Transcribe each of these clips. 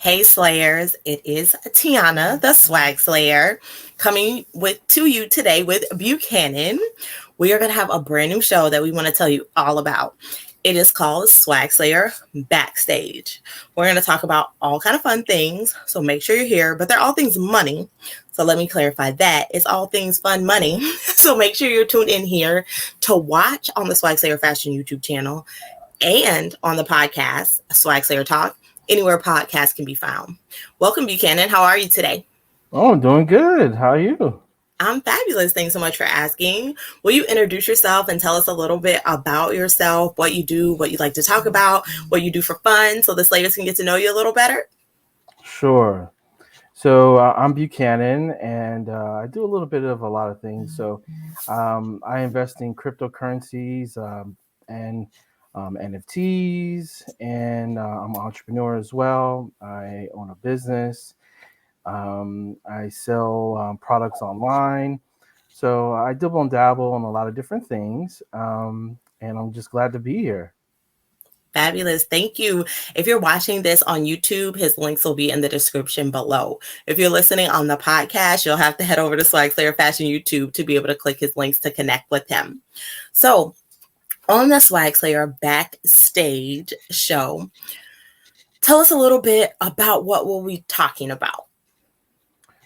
Hey Slayers, it is Tiana, the Swagslayer, coming to you today with Buchanan. We are going to have a brand new show that we want to tell you all about. It is called Swagslayer BackStage. We're going to talk about all kind of fun things, so make sure you're here, but they're all things money. So let me clarify that. It's all things fun money. So make sure you're tuned in here to watch on the Swagslayer Fashion YouTube channel and on the podcast, Swagslayer Talk, anywhere podcasts can be found. Welcome, Buchanan. How are you today? Oh, I'm doing good. How are you? I'm fabulous. Thanks so much for asking. Will you introduce yourself and tell us a little bit about yourself, what you do, what you like to talk about, what you do for fun, so the Slayers can get to know you a little better? Sure. So I'm Buchanan, and I do a little bit of a lot of things. So I invest in cryptocurrencies and NFTs, and I'm an entrepreneur as well. I own a business. I sell products online. So I dibble and dabble on a lot of different things, and I'm just glad to be here. Fabulous. Thank you. If you're watching this on YouTube, his links will be in the description below. If you're listening on the podcast, you'll have to head over to Swagslayer Fashion YouTube to be able to click his links to connect with him. So on the Swagslayer BackStage show, tell us a little bit about what we'll be talking about.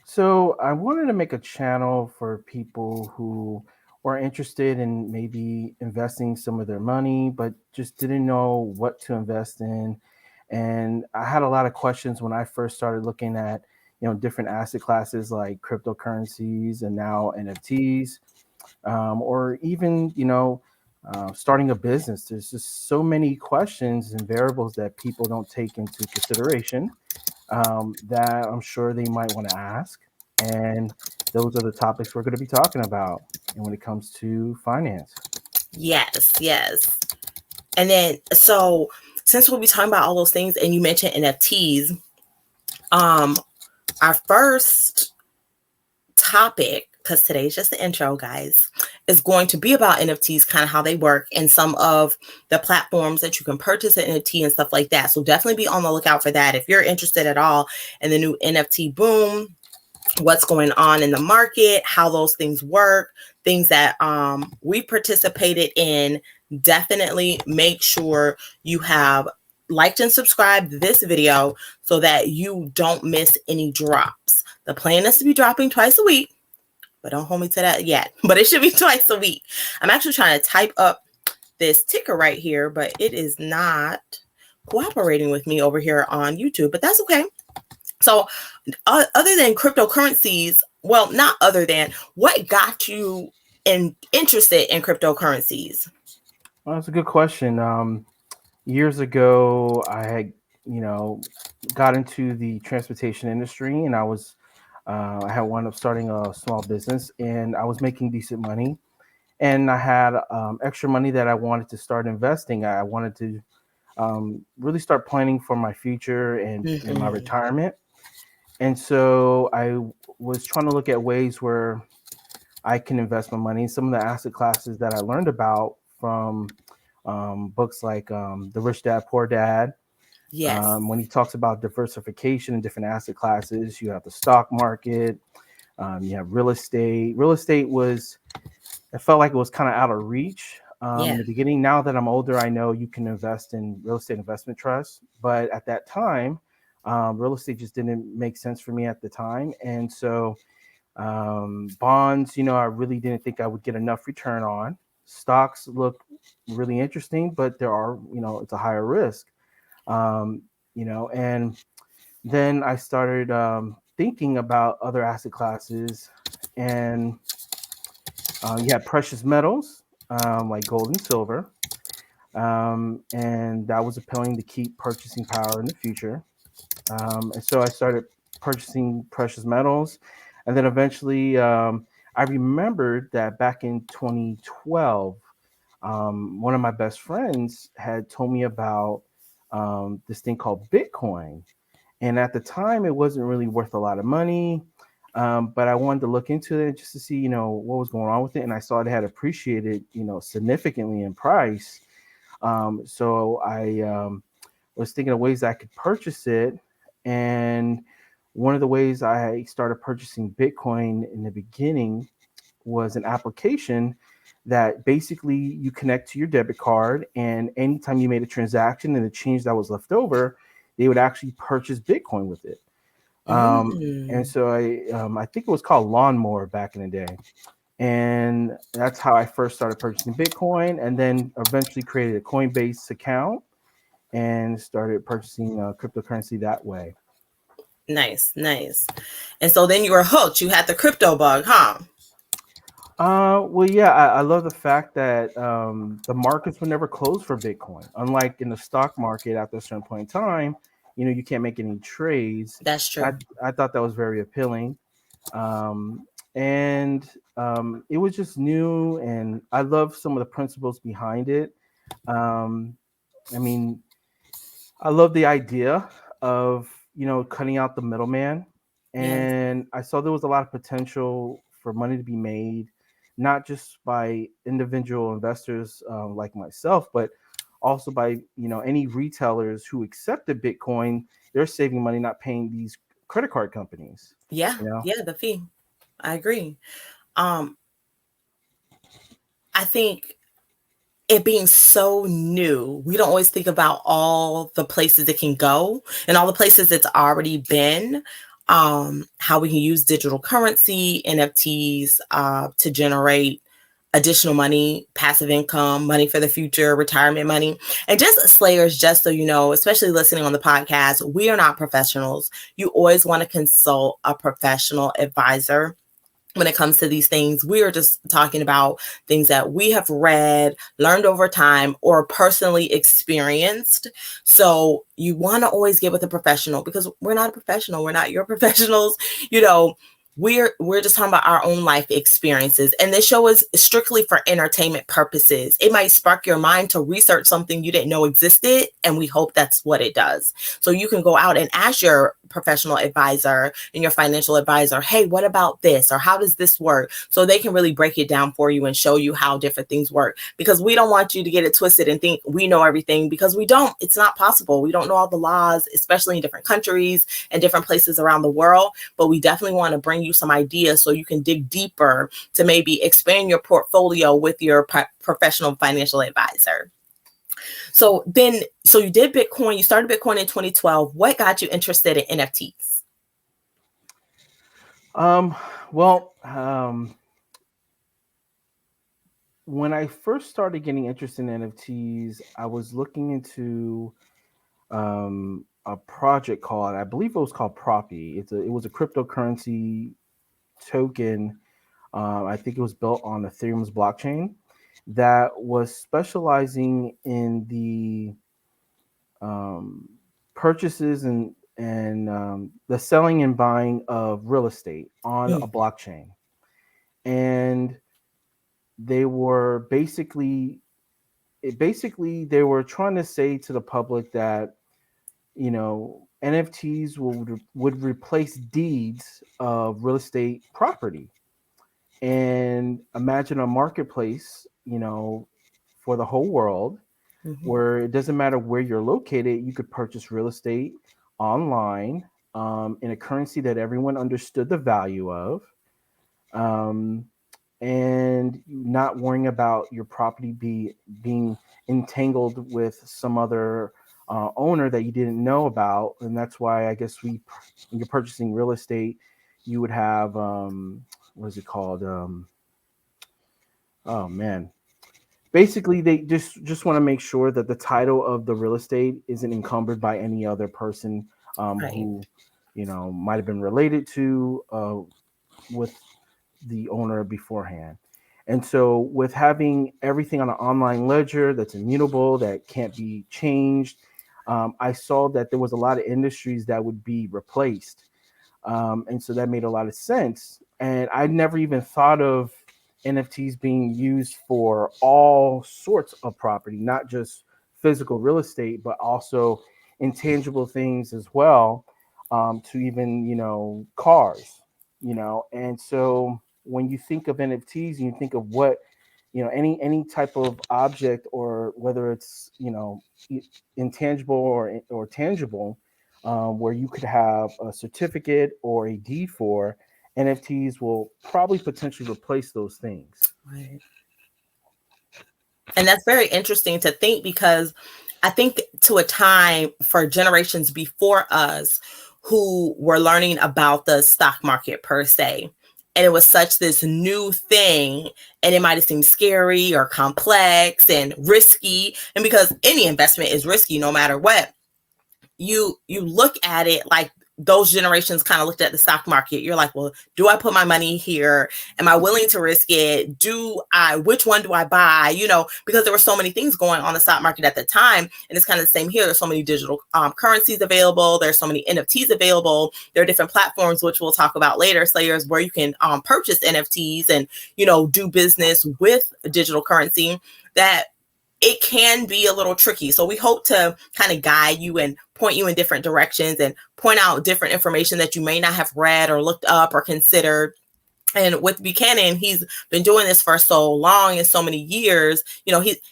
So I wanted to make a channel for people who were interested in maybe investing some of their money, but just didn't know what to invest in. And I had a lot of questions when I first started looking at, different asset classes like cryptocurrencies and now NFTs, or even, starting a business. There's just so many questions and variables that people don't take into consideration that I'm sure they might want to ask. And those are the topics we're going to be talking about. And when it comes to finance. Yes. And then, so since we'll be talking about all those things, and you mentioned NFTs, our first topic, because today's just the intro, guys, is going to be about NFTs, kind of how they work, and some of the platforms that you can purchase an NFT and stuff like that. So definitely be on the lookout for that. If you're interested at all in the new NFT boom, what's going on in the market, how those things work, things that we participated in, definitely make sure you have liked and subscribed this video so that you don't miss any drops. The plan is to be dropping twice a week, but don't hold me to that yet. But it should be twice a week. I'm actually trying to type up this ticker right here, but it is not cooperating with me over here on YouTube, but that's okay. So other than cryptocurrencies, well, not other than, what got you interested in cryptocurrencies? Well, that's a good question. Years ago, I had, got into the transportation industry, and I had wound up starting a small business, and I was making decent money, and I had extra money that I wanted to start investing. I wanted to really start planning for my future and in my retirement. And so I was trying to look at ways where I can invest my money in some of the asset classes that I learned about from books like The Rich Dad, Poor Dad. Yes. When he talks about diversification in different asset classes, you have the stock market, you have real estate. Real estate it felt like it was kind of out of reach in the beginning. Now that I'm older, I know you can invest in real estate investment trusts. But at that time, real estate just didn't make sense for me at the time. And so bonds, I really didn't think I would get enough return on. Stocks look really interesting, but it's a higher risk. And then I started thinking about other asset classes, and you have precious metals like gold and silver, and that was appealing to keep purchasing power in the future. And so I started purchasing precious metals, and then eventually I remembered that back in 2012, one of my best friends had told me about this thing called Bitcoin. And at the time, it wasn't really worth a lot of money. But I wanted to look into it just to see, what was going on with it. And I saw it had appreciated, significantly in price. So I was thinking of ways I could purchase it. And one of the ways I started purchasing Bitcoin in the beginning was an application that basically you connect to your debit card, and anytime you made a transaction and the change that was left over, they would actually purchase Bitcoin with it. And so I think it was called Lawnmower back in the day. And that's how I first started purchasing Bitcoin, and then eventually created a Coinbase account and started purchasing cryptocurrency that way. Nice, nice. And so then you were hooked. You had the crypto bug, huh? Well, yeah, I love the fact that the markets were never closed for Bitcoin. Unlike in the stock market, after a certain point in time, you can't make any trades. That's I, true. I thought that was very appealing. Um, and it was just new, and I love some of the principles behind it. Um, I mean, I love the idea of, cutting out the middleman. Yes. And I saw there was a lot of potential for money to be made, not just by individual investors like myself, but also by, any retailers who accepted Bitcoin. They're saving money, not paying these credit card companies, Yeah, you know? yeah, the fee. I agree. Um, I think it being so new, we don't always think about all the places it can go and all the places it's already been. How we can use digital currency, NFTs, to generate additional money, passive income, money for the future, retirement money. And just Slayers, just so you know, especially listening on the podcast, we are not professionals. You always want to consult a professional advisor when it comes to these things. We are just talking about things that we have read, learned over time, or personally experienced. So you want to always get with a professional, because we're not a professional. We're not your professionals. You know, we're just talking about our own life experiences. And this show is strictly for entertainment purposes. It might spark your mind to research something you didn't know existed, and we hope that's what it does. So you can go out and ask your professional advisor and your financial advisor, hey, what about this? Or how does this work? So they can really break it down for you and show you how different things work. Because we don't want you to get it twisted and think we know everything, because we don't. It's not possible. We don't know all the laws, especially in different countries and different places around the world. But we definitely want to bring you some ideas so you can dig deeper to maybe expand your portfolio with your professional financial advisor. So you did Bitcoin, you started Bitcoin in 2012. What got you interested in NFTs? Well, when I first started getting interested in NFTs, I was looking into a project called, I believe it was called Proppy. It was a cryptocurrency token. I think it was built on Ethereum's blockchain that was specializing in the purchases and the selling and buying of real estate on a blockchain. And they were basically they were trying to say to the public that, NFTs would replace deeds of real estate property. And imagine a marketplace, for the whole world, where it doesn't matter where you're located, you could purchase real estate online, in a currency that everyone understood the value of, um, and not worrying about your property being entangled with some other owner that you didn't know about. And that's why I guess when you're purchasing real estate, you would have what is it called? Oh man, basically they just want to make sure that the title of the real estate isn't encumbered by any other person Right. who might have been related to with the owner beforehand. And so with having everything on an online ledger that's immutable, that can't be changed, I saw that there was a lot of industries that would be replaced. And so that made a lot of sense. And I never even thought of NFTs being used for all sorts of property, not just physical real estate, but also intangible things as well, to even, cars, And so when you think of NFTs and you think of what, any type of object, or whether it's, intangible or tangible, where you could have a certificate or a deed for. NFTs will probably potentially replace those things. Right. And that's very interesting to think, because I think to a time for generations before us who were learning about the stock market per se, and it was such this new thing, and it might have seemed scary or complex and risky. And because any investment is risky no matter what, you look at it like those generations kind of looked at the stock market. You're like, well, do I put my money here? Am I willing to risk it? Which one do I buy? Because there were so many things going on the stock market at the time. And it's kind of the same here. There's so many digital currencies available. There's so many NFTs available. There are different platforms, which we'll talk about later, Slayers, where you can purchase NFTs and, do business with digital currency, that it can be a little tricky. So we hope to kind of guide you and point you in different directions and point out different information that you may not have read or looked up or considered. And with Buchanan, he's been doing this for so long and so many years.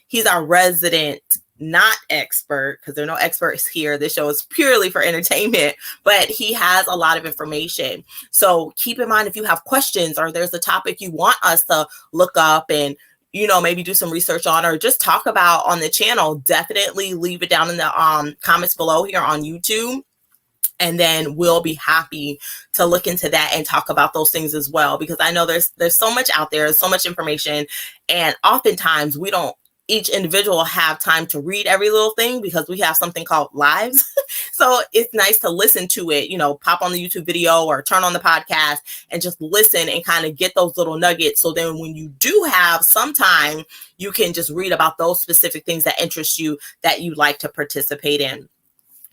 He's our resident, not expert, because there are no experts here. This show is purely for entertainment, but he has a lot of information. So keep in mind, if you have questions or there's a topic you want us to look up and maybe do some research on or just talk about on the channel, definitely leave it down in the comments below here on YouTube. And then we'll be happy to look into that and talk about those things as well, because I know there's so much out there, so much information. And oftentimes each individual have time to read every little thing because we have something called lives. So it's nice to listen to it, pop on the YouTube video or turn on the podcast and just listen and kind of get those little nuggets. So then when you do have some time, you can just read about those specific things that interest you, that you like to participate in.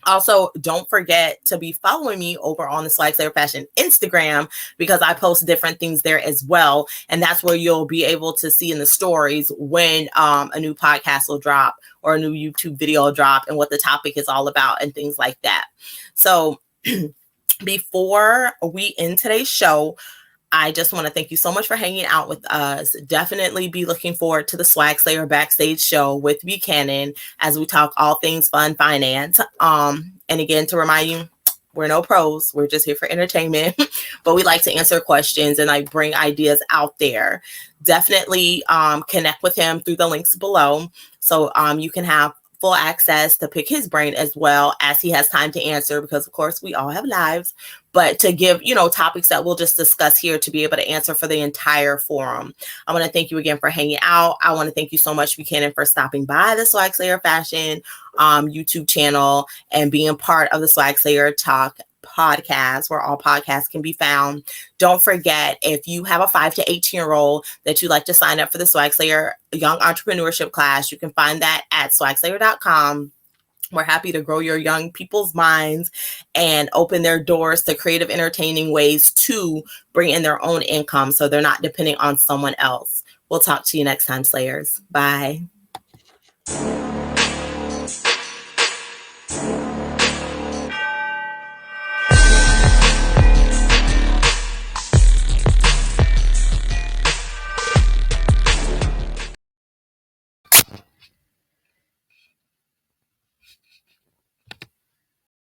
Also, don't forget to be following me over on the Swagslayer Fashion Instagram, because I post different things there as well. And that's where you'll be able to see in the stories when a new podcast will drop or a new YouTube video will drop and what the topic is all about and things like that. So before we end today's show, I just want to thank you so much for hanging out with us. Definitely be looking forward to the Swagslayer Backstage show with Buchanan as we talk all things fun finance. And again, to remind you, we're no pros. We're just here for entertainment, but we like to answer questions and bring ideas out there. Definitely connect with him through the links below. So you can have full access to pick his brain as well as he has time to answer, because of course we all have lives, but to give, topics that we'll just discuss here to be able to answer for the entire forum. I want to thank you again for hanging out. I want to thank you so much, Buchanan, for stopping by the Swagslayer Fashion YouTube channel and being part of the Swagslayer Talk podcast, where all podcasts can be found. Don't forget, if you have a 5 to 18-year-old that you'd like to sign up for the Swagslayer Young Entrepreneurship class, you can find that at swagslayer.com. We're happy to grow your young people's minds and open their doors to creative, entertaining ways to bring in their own income so they're not depending on someone else. We'll talk to you next time, Slayers. Bye.